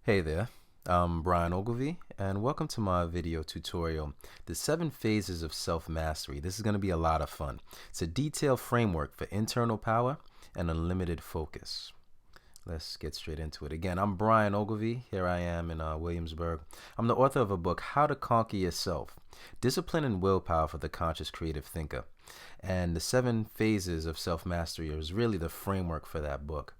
Hey there, I'm Brian Ogilvy, and welcome to my video tutorial, The 7 Phases of Self-Mastery. This is going to be a lot of fun. It's a detailed framework for internal power and unlimited focus. Let's get straight into it. Again, I'm Brian Ogilvy. Here I am in Williamsburg. I'm the author of a book, How to Conquer Yourself, Discipline and Willpower for the Conscious Creative Thinker. And the 7 Phases of Self-Mastery is really the framework for that book.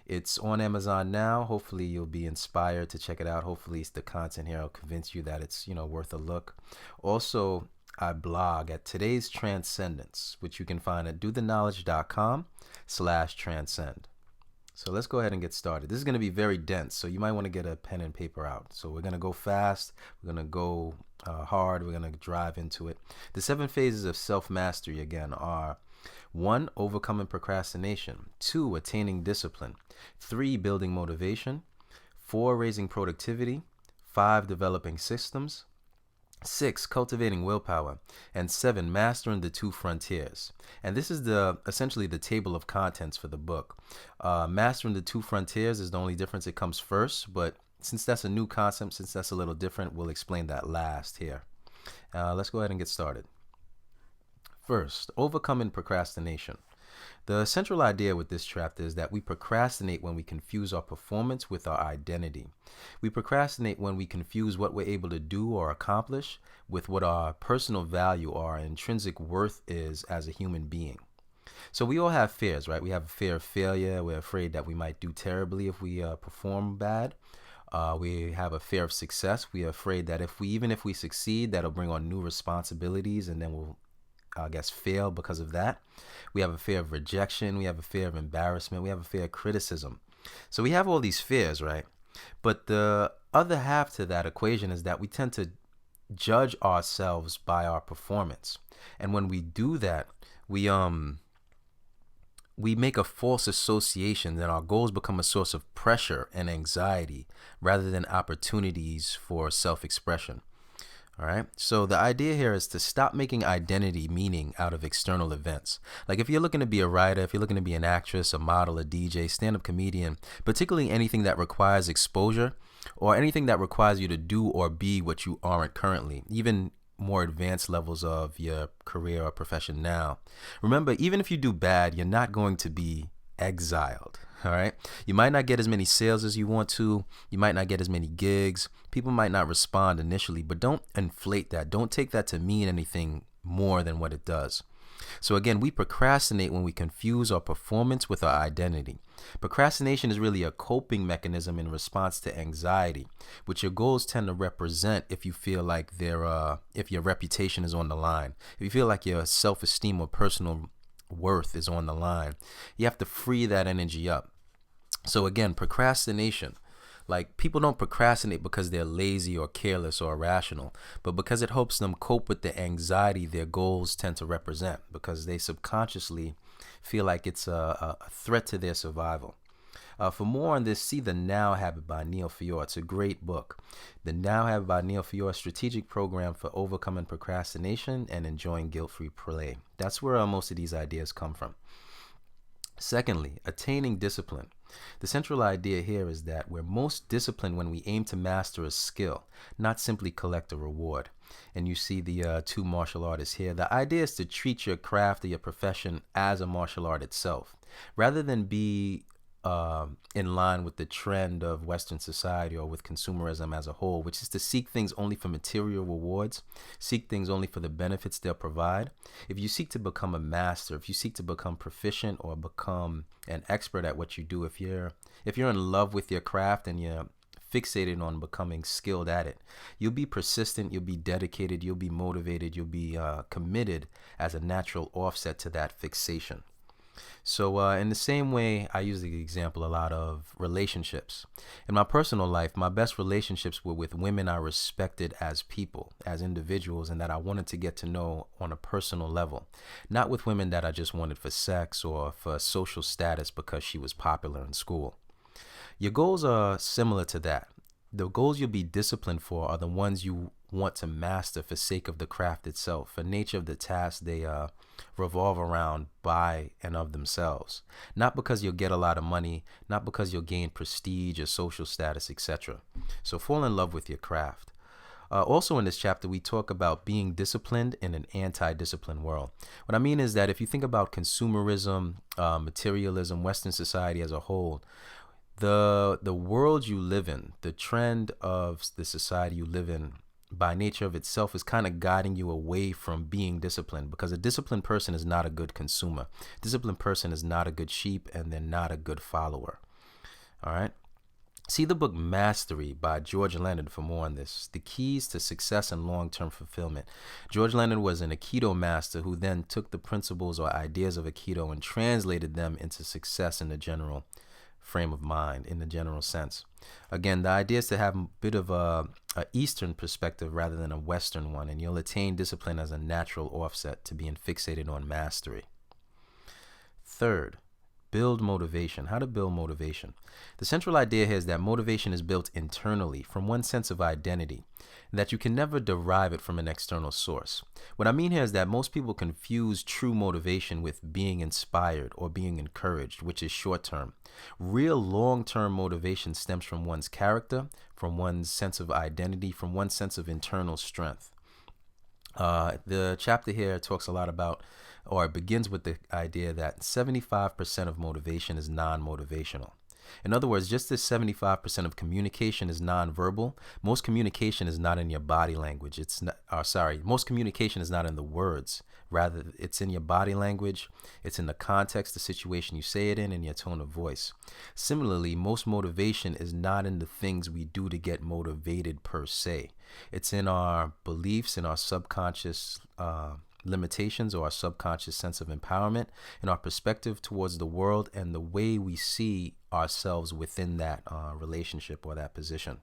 It's on Amazon now. Hopefully you'll be inspired to check it out. Hopefully the content here will convince you that it's, worth a look. Also, I blog at Today's Transcendence, which you can find at dotheknowledge.com/transcend. So let's go ahead and get started. This is going to be very dense, so you might want to get a pen and paper out. So we're going to go fast. We're going to go hard. We're going to drive into it. The 7 phases of self-mastery, again, are 1. Overcoming procrastination. 2. Attaining discipline. 3. Building motivation. 4. Raising productivity. 5. Developing systems. 6. Cultivating willpower. And 7. Mastering the 2 frontiers. And this is essentially the table of contents for the book. Mastering the 2 frontiers is the only difference. It comes first, but since that's a new concept, since that's a little different, we'll explain that last here. Let's go ahead and get started. First, overcoming procrastination. The central idea with this chapter is that we procrastinate when we confuse our performance with our identity. We procrastinate when we confuse what we're able to do or accomplish with what our personal value or our intrinsic worth is as a human being. So we all have fears, right? We have a fear of failure. We're afraid that we might do terribly if we perform bad. We have a fear of success. We are afraid that even if we succeed, that'll bring on new responsibilities, and then we'll fail because of that. We have a fear of rejection. We have a fear of embarrassment. We have a fear of criticism. So we have all these fears, right? But the other half to that equation is that we tend to judge ourselves by our performance. And when we do that, we make a false association that our goals become a source of pressure and anxiety rather than opportunities for self-expression. All right. So the idea here is to stop making identity meaning out of external events. Like if you're looking to be a writer, if you're looking to be an actress, a model, a DJ, stand-up comedian, particularly anything that requires exposure or anything that requires you to do or be what you aren't currently, even more advanced levels of your career or profession now. Remember, even if you do bad, you're not going to be exiled. All right. You might not get as many sales as you want to. You might not get as many gigs. People might not respond initially, but don't inflate that. Don't take that to mean anything more than what it does. So again, we procrastinate when we confuse our performance with our identity. Procrastination is really a coping mechanism in response to anxiety, which your goals tend to represent if you feel like if your reputation is on the line, if you feel like your self-esteem or personal worth is on the line. You have to free that energy up. So again, procrastination, like people don't procrastinate because they're lazy or careless or irrational, but because it helps them cope with the anxiety their goals tend to represent, because they subconsciously feel like it's a threat to their survival. For more on this, see The Now Habit by Neil Fiore. It's a great book. The Now Habit by Neil Fiore, strategic program for overcoming procrastination and enjoying guilt-free play. That's where most of these ideas come from. Secondly, attaining discipline. The central idea here is that we're most disciplined when we aim to master a skill, not simply collect a reward. And you see the 2 martial artists here. The idea is to treat your craft or your profession as a martial art itself, rather than be in line with the trend of Western society or with consumerism as a whole, which is to seek things only for material rewards, seek things only for the benefits they'll provide. If you seek to become a master, if you seek to become proficient or become an expert at what you do, if you're in love with your craft and you're fixated on becoming skilled at it, you'll be persistent, you'll be dedicated, you'll be motivated, you'll be committed as a natural offset to that fixation. So in the same way, I use the example a lot of relationships. In my personal life, my best relationships were with women I respected as people, as individuals, and that I wanted to get to know on a personal level. Not with women that I just wanted for sex or for social status because she was popular in school. Your goals are similar to that. The goals you'll be disciplined for are the ones you want to master for sake of the craft itself. For nature of the task, they revolve around by and of themselves. Not because you'll get a lot of money, not because you'll gain prestige or social status, etc. So fall in love with your craft. Also in this chapter, we talk about being disciplined in an anti-discipline world. What I mean is that if you think about consumerism, materialism, Western society as a whole, the world you live in, the trend of the society you live in, by nature of itself, is kind of guiding you away from being disciplined, because a disciplined person is not a good consumer. Disciplined person is not a good sheep, and they're not a good follower. All right. See the book Mastery by George Leonard for more on this. The keys to success and long-term fulfillment. George Leonard was an Aikido master who then took the principles or ideas of Aikido and translated them into success in the general frame of mind, in the general sense. Again, the idea is to have a bit of a Eastern perspective rather than a Western one, and you'll attain discipline as a natural offset to being fixated on mastery. Third, build motivation. How to build motivation. The central idea here is that motivation is built internally from one sense of identity, and that you can never derive it from an external source. What I mean here is that most people confuse true motivation with being inspired or being encouraged, which is short-term. Real long-term motivation stems from one's character, from one's sense of identity, from one's sense of internal strength. The chapter here talks a lot about, or it begins with the idea that 75% of motivation is non-motivational. In other words, just as 75% of communication is non-verbal, most communication is not in your body language. Most communication is not in the words. Rather, it's in your body language, it's in the context, the situation you say it in, and your tone of voice. Similarly, most motivation is not in the things we do to get motivated per se. It's in our beliefs, in our subconscious limitations or our subconscious sense of empowerment, in our perspective towards the world, and the way we see ourselves within that relationship or that position.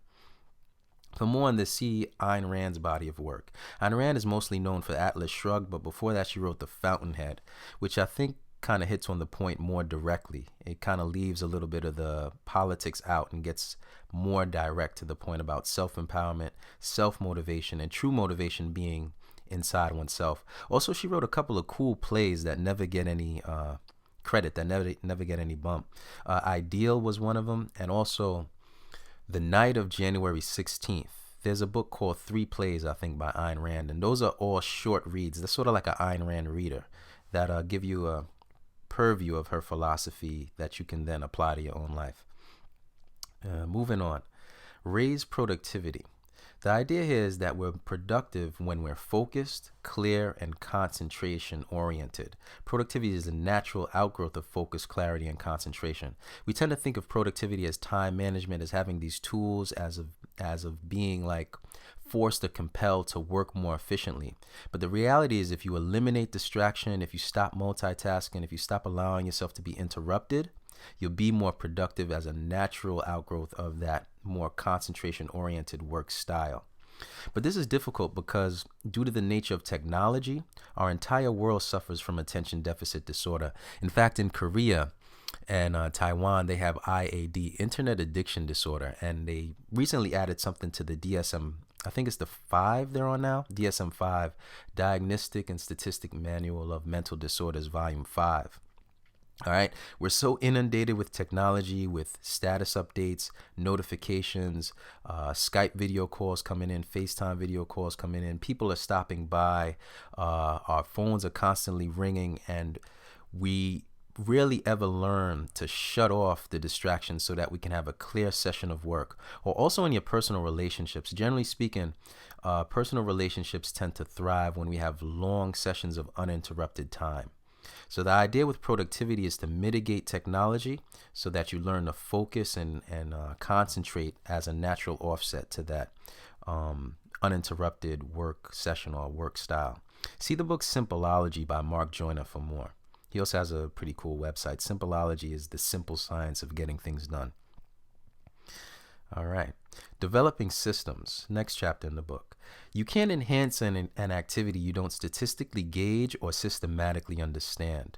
For more on this, see Ayn Rand's body of work. Ayn Rand is mostly known for Atlas Shrugged, but before that she wrote The Fountainhead, which I think kind of hits on the point more directly. It kind of leaves a little bit of the politics out and gets more direct to the point about self-empowerment, self-motivation, and true motivation being inside oneself. Also, she wrote a couple of cool plays that never get any credit, that never get any bump. Ideal was one of them, and also The Night of January 16th. There's a book called Three Plays, I think, by Ayn Rand, and those are all short reads. They're sort of like an Ayn Rand reader that give you a purview of her philosophy that you can then apply to your own life. Moving on. Raise productivity. The idea here is that we're productive when we're focused, clear, and concentration-oriented. Productivity is a natural outgrowth of focus, clarity, and concentration. We tend to think of productivity as time management, as having these tools, as of being like forced or compelled to work more efficiently. But the reality is, if you eliminate distraction, if you stop multitasking, if you stop allowing yourself to be interrupted, you'll be more productive as a natural outgrowth of that more concentration-oriented work style. But this is difficult because due to the nature of technology, our entire world suffers from attention deficit disorder. In fact, in Korea and Taiwan, they have IAD, Internet Addiction Disorder, and they recently added something to the DSM, I think it's the 5 they're on now, DSM-5, Diagnostic and Statistic Manual of Mental Disorders, Volume 5. All right, we're so inundated with technology, with status updates, notifications, Skype video calls coming in, FaceTime video calls coming in. People are stopping by. Our phones are constantly ringing, and we rarely ever learn to shut off the distractions so that we can have a clear session of work. Or also in your personal relationships. Generally speaking, personal relationships tend to thrive when we have long sessions of uninterrupted time. So the idea with productivity is to mitigate technology so that you learn to focus and concentrate as a natural offset to that uninterrupted work session or work style. See the book Simpleology by Mark Joyner for more. He also has a pretty cool website. Simpleology is the simple science of getting things done. All right. Developing systems. Next chapter in the book. You can't enhance an activity you don't statistically gauge or systematically understand.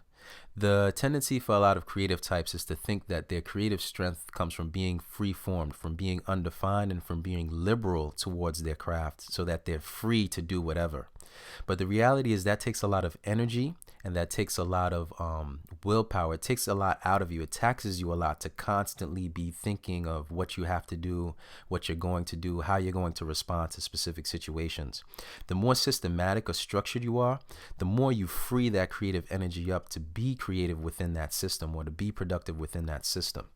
The tendency for a lot of creative types is to think that their creative strength comes from being free-formed, from being undefined, and from being liberal towards their craft so that they're free to do whatever. But the reality is that takes a lot of energy, and that takes a lot of willpower. It takes a lot out of you. It taxes you a lot to constantly be thinking of what you have to do, what you're going to do, how you're going to respond to specific situations. The more systematic or structured you are, the more you free that creative energy up to be creative within that system or to be productive within that system.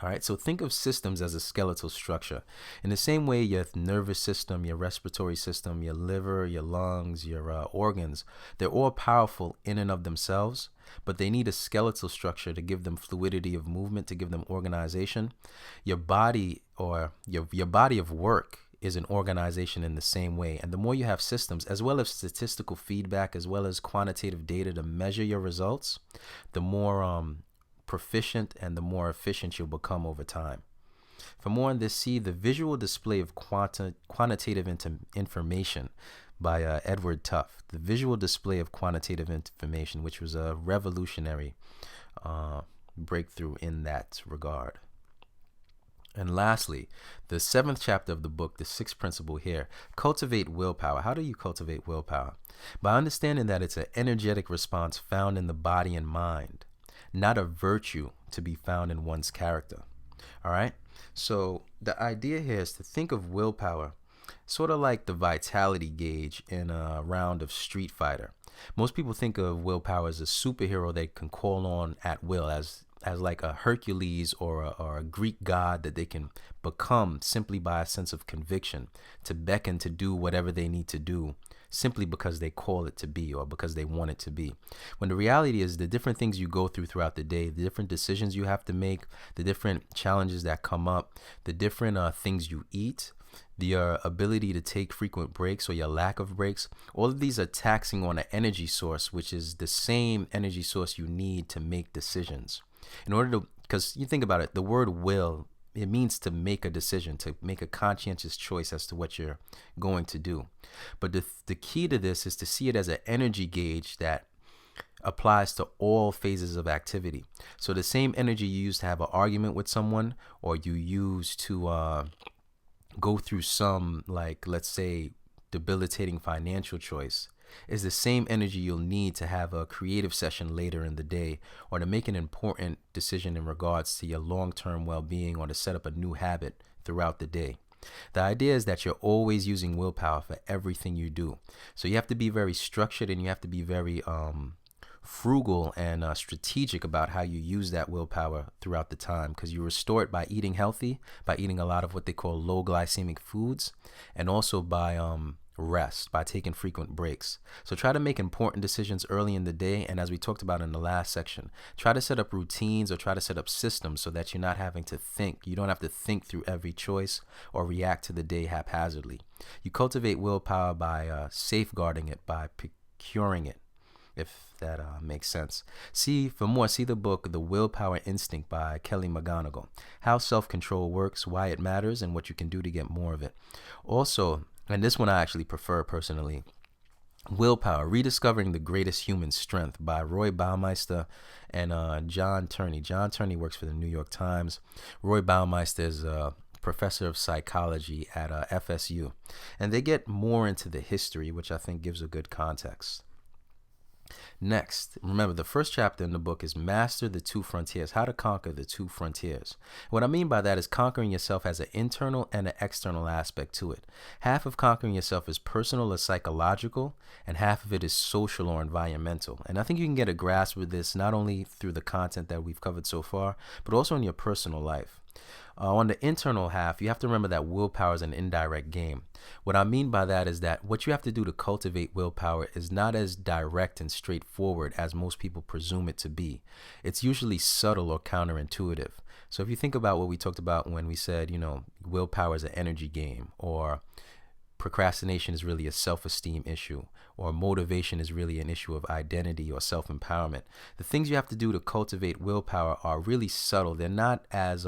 All right, so think of systems as a skeletal structure. In the same way, your nervous system, your respiratory system, your liver, your lungs, your organs, they're all powerful in and of themselves, but they need a skeletal structure to give them fluidity of movement, to give them organization. Your body or your body of work is an organization in the same way. And the more you have systems, as well as statistical feedback, as well as quantitative data to measure your results, the more proficient and the more efficient you'll become over time. For more on this, see the visual display of quantitative information by Edward Tufte. The visual display of quantitative information, which was a revolutionary breakthrough in that regard. And lastly, the 7th chapter of the book, the 6th principle here, cultivate willpower. How do you cultivate willpower? By understanding that it's an energetic response found in the body and mind, not a virtue to be found in one's character. All right? So the idea here is to think of willpower sort of like the vitality gauge in a round of Street Fighter. Most people think of willpower as a superhero they can call on at will, as like a Hercules or a Greek god that they can become simply by a sense of conviction, to beckon to do whatever they need to do simply because they call it to be or because they want it to be. When the reality is the different things you go through throughout the day, the different decisions you have to make, the different challenges that come up, the different things you eat, the ability to take frequent breaks or your lack of breaks, all of these are taxing on an energy source, which is the same energy source you need to make decisions. In order to, because you think about it, the word will, it means to make a decision, to make a conscientious choice as to what you're going to do. But the key to this is to see it as an energy gauge that applies to all phases of activity. So the same energy you use to have an argument with someone, or you use to go through some, like, let's say, debilitating financial choice, is the same energy you'll need to have a creative session later in the day, or to make an important decision in regards to your long-term well-being, or to set up a new habit throughout the day. The idea is that you're always using willpower for everything you do. So you have to be very structured, and you have to be very frugal and strategic about how you use that willpower throughout the time, because you restore it by eating healthy, by eating a lot of what they call low glycemic foods, and also by rest, by taking frequent breaks. So try to make important decisions early in the day, and as we talked about in the last section, try to set up routines or try to set up systems so that you're not having to think. You don't have to think through every choice or react to the day haphazardly. You cultivate willpower by safeguarding it, by procuring it, if that makes sense. See the book The Willpower Instinct by Kelly McGonigal. How self-control works, why it matters, and what you can do to get more of it. Also, and this one I actually prefer personally, Willpower, Rediscovering the Greatest Human Strength by Roy Baumeister and John Turney. John Turney works for the New York Times. Roy Baumeister is a professor of psychology at FSU. And they get more into the history, which I think gives a good context. Next, remember, the first chapter in the book is Master the Two Frontiers, how to conquer the two frontiers. What I mean by that is conquering yourself has an internal and an external aspect to it. Half of conquering yourself is personal or psychological, and half of it is social or environmental. And I think you can get a grasp of this not only through the content that we've covered so far, but also in your personal life. On the internal half, you have to remember that willpower is an indirect game. What I mean by that is that what you have to do to cultivate willpower is not as direct and straightforward as most people presume it to be. It's usually subtle or counterintuitive. So if you think about what we talked about when we said, willpower is an energy game, or procrastination is really a self-esteem issue, or motivation is really an issue of identity or self-empowerment, the things you have to do to cultivate willpower are really subtle. They're not as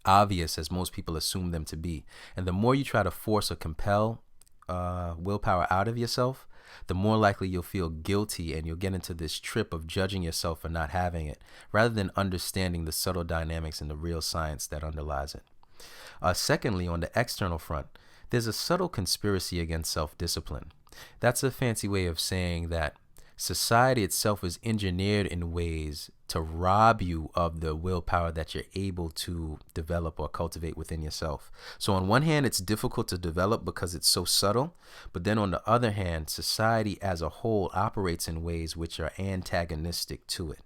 obvious as most people assume them to be. And the more you try to force or compel willpower out of yourself, the more likely you'll feel guilty and you'll get into this trip of judging yourself for not having it, rather than understanding the subtle dynamics and the real science that underlies it. Secondly, on the external front, there's a subtle conspiracy against self-discipline. That's a fancy way of saying that society itself is engineered in ways to rob you of the willpower that you're able to develop or cultivate within yourself. So on one hand, it's difficult to develop because it's so subtle, but then on the other hand, society as a whole operates in ways which are antagonistic to it.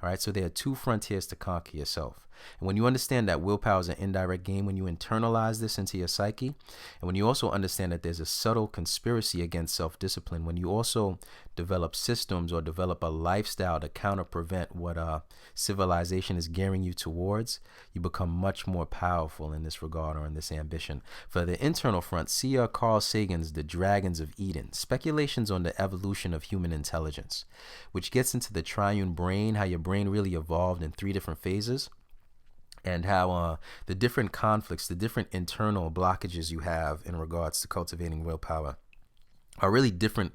All right, so there are two frontiers to conquer yourself. And when you understand that willpower is an indirect game, when you internalize this into your psyche, and when you also understand that there's a subtle conspiracy against self-discipline, when you also develop systems or develop a lifestyle to counter-prevent what civilization is gearing you towards, you become much more powerful in this regard or in this ambition. For the internal front, see Carl Sagan's The Dragons of Eden, speculations on the evolution of human intelligence, which gets into the triune brain, how your brain really evolved in 3 different phases, and how the different conflicts, the different internal blockages you have in regards to cultivating willpower are really different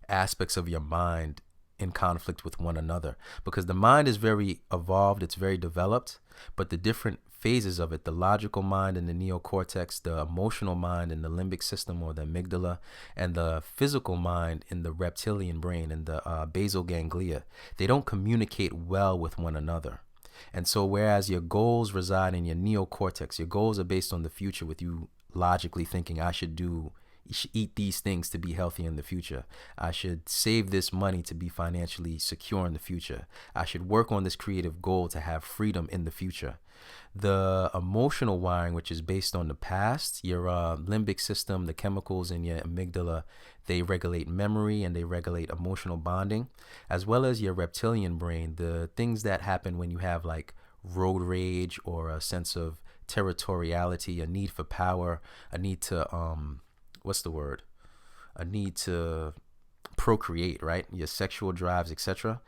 aspects of your mind in conflict with one another. Because the mind is very evolved, it's very developed, but the different phases of it, the logical mind and the neocortex, the emotional mind in the limbic system or the amygdala, and the physical mind in the reptilian brain and the basal ganglia, they don't communicate well with one another. And so whereas your goals reside in your neocortex, your goals are based on the future, with you logically thinking, I should eat these things to be healthy in the future. I should save this money to be financially secure in the future. I should work on this creative goal to have freedom in the future. The emotional wiring, which is based on the past, your limbic system, the chemicals in your amygdala, they regulate memory and they regulate emotional bonding, as well as your reptilian brain, the things that happen when you have like road rage or a sense of territoriality, a need for power, a need to, a need to procreate, right? Your sexual drives, etc.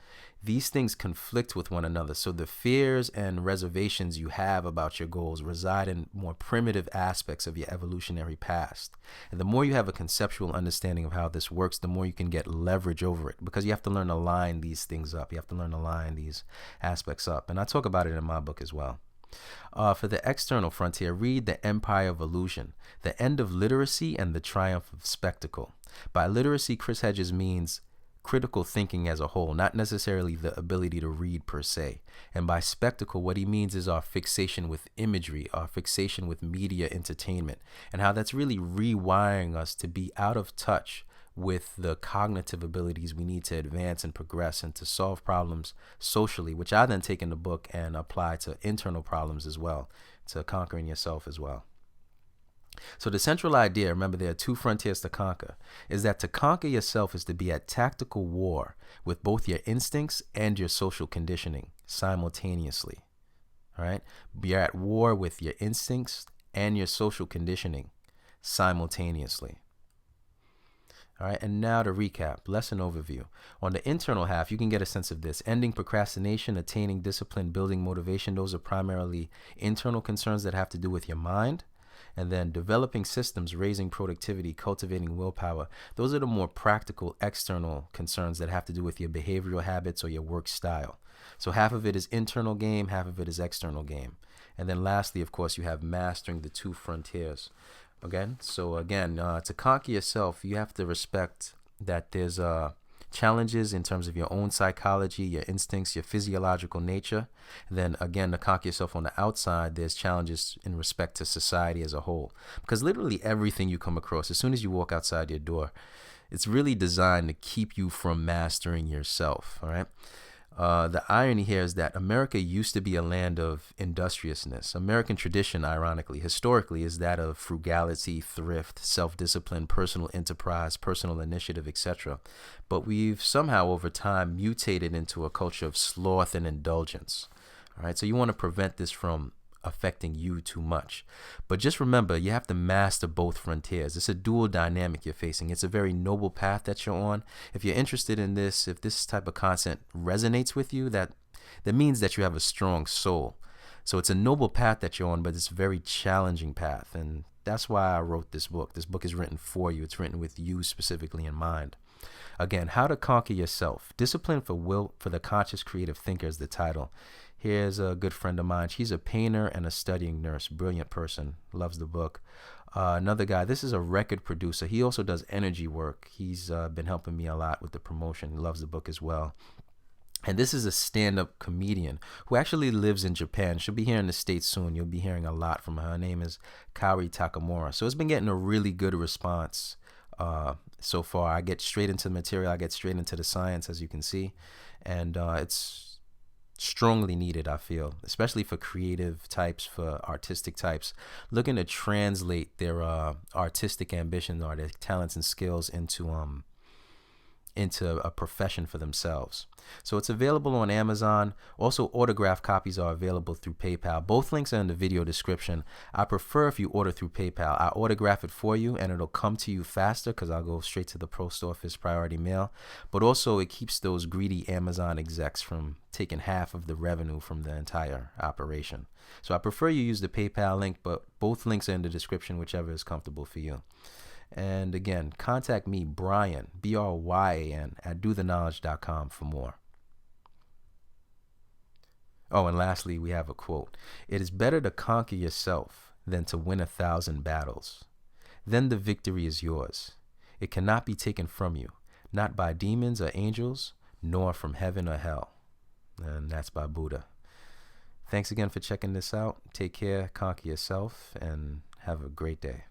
These things conflict with one another. So the fears and reservations you have about your goals reside in more primitive aspects of your evolutionary past. And the more you have a conceptual understanding of how this works, the more you can get leverage over it, because you have to learn to line these things up. You have to learn to line these aspects up. And I talk about it in my book as well. For the external frontier, read The Empire of Illusion, The End of Literacy and the Triumph of Spectacle. By literacy, Chris Hedges means critical thinking as a whole, not necessarily the ability to read per se. And by spectacle, what he means is our fixation with imagery, our fixation with media entertainment, and how that's really rewiring us to be out of touch with the cognitive abilities we need to advance and progress and to solve problems socially, which I then take in the book and apply to internal problems as well, to conquering yourself as well. So the central idea, remember there are 2 frontiers to conquer, is that to conquer yourself is to be at tactical war with both your instincts and your social conditioning simultaneously. All right? You're at war with your instincts and your social conditioning simultaneously. All right, and now to recap, lesson overview. On the internal half, you can get a sense of this. Ending procrastination, attaining discipline, building motivation, those are primarily internal concerns that have to do with your mind. And then developing systems, raising productivity, cultivating willpower, those are the more practical external concerns that have to do with your behavioral habits or your work style. So half of it is internal game, half of it is external game. And then lastly, of course, you have mastering the 2 frontiers. Again, to conquer yourself, you have to respect that there's challenges in terms of your own psychology, your instincts, your physiological nature. And then again, to conquer yourself on the outside, there's challenges in respect to society as a whole. Because literally everything you come across, as soon as you walk outside your door, it's really designed to keep you from mastering yourself. All right. The irony here is that America used to be a land of industriousness. American tradition, ironically, historically, is that of frugality, thrift, self-discipline, personal enterprise, personal initiative, etc. But we've somehow over time mutated into a culture of sloth and indulgence. All right, so you want to prevent this from affecting you too much. But just remember, you have to master both frontiers. It's a dual dynamic you're facing. It's a very noble path that you're on. If you're interested in this, if this type of content resonates with you, that means that you have a strong soul. So it's a noble path that you're on, but it's a very challenging path. And That's why I wrote this book. This book is written for you. It's written with you specifically in mind. Again, How to Conquer Yourself. Discipline for the Conscious Creative Thinker is the title. Here's a good friend of mine. She's a painter and a studying nurse. Brilliant person. Loves the book. Another guy, this is a record producer. He also does energy work. He's been helping me a lot with the promotion. He loves the book as well. And this is a stand-up comedian who actually lives in Japan. She'll be here in the States soon. You'll be hearing a lot from her. Her name is Kaori Takamura. So it's been getting a really good response so far. I get straight into the material. I get straight into the science, as you can see. And it's strongly needed, I feel, especially for creative types, for artistic types, looking to translate their artistic ambitions or their talents and skills into a profession for themselves. So it's available on Amazon. Also, autographed copies are available through PayPal. Both links are in the video description. I prefer if you order through PayPal. I autograph it for you and it'll come to you faster because I'll go straight to the post office priority mail. But also it keeps those greedy Amazon execs from taking half of the revenue from the entire operation. So I prefer you use the PayPal link, but both links are in the description, whichever is comfortable for you. And again, contact me, Brian, Bryan, at dotheknowledge.com for more. Oh, and lastly, we have a quote. It is better to conquer yourself than to win 1,000 battles. Then the victory is yours. It cannot be taken from you, not by demons or angels, nor from heaven or hell. And that's by Buddha. Thanks again for checking this out. Take care, conquer yourself, and have a great day.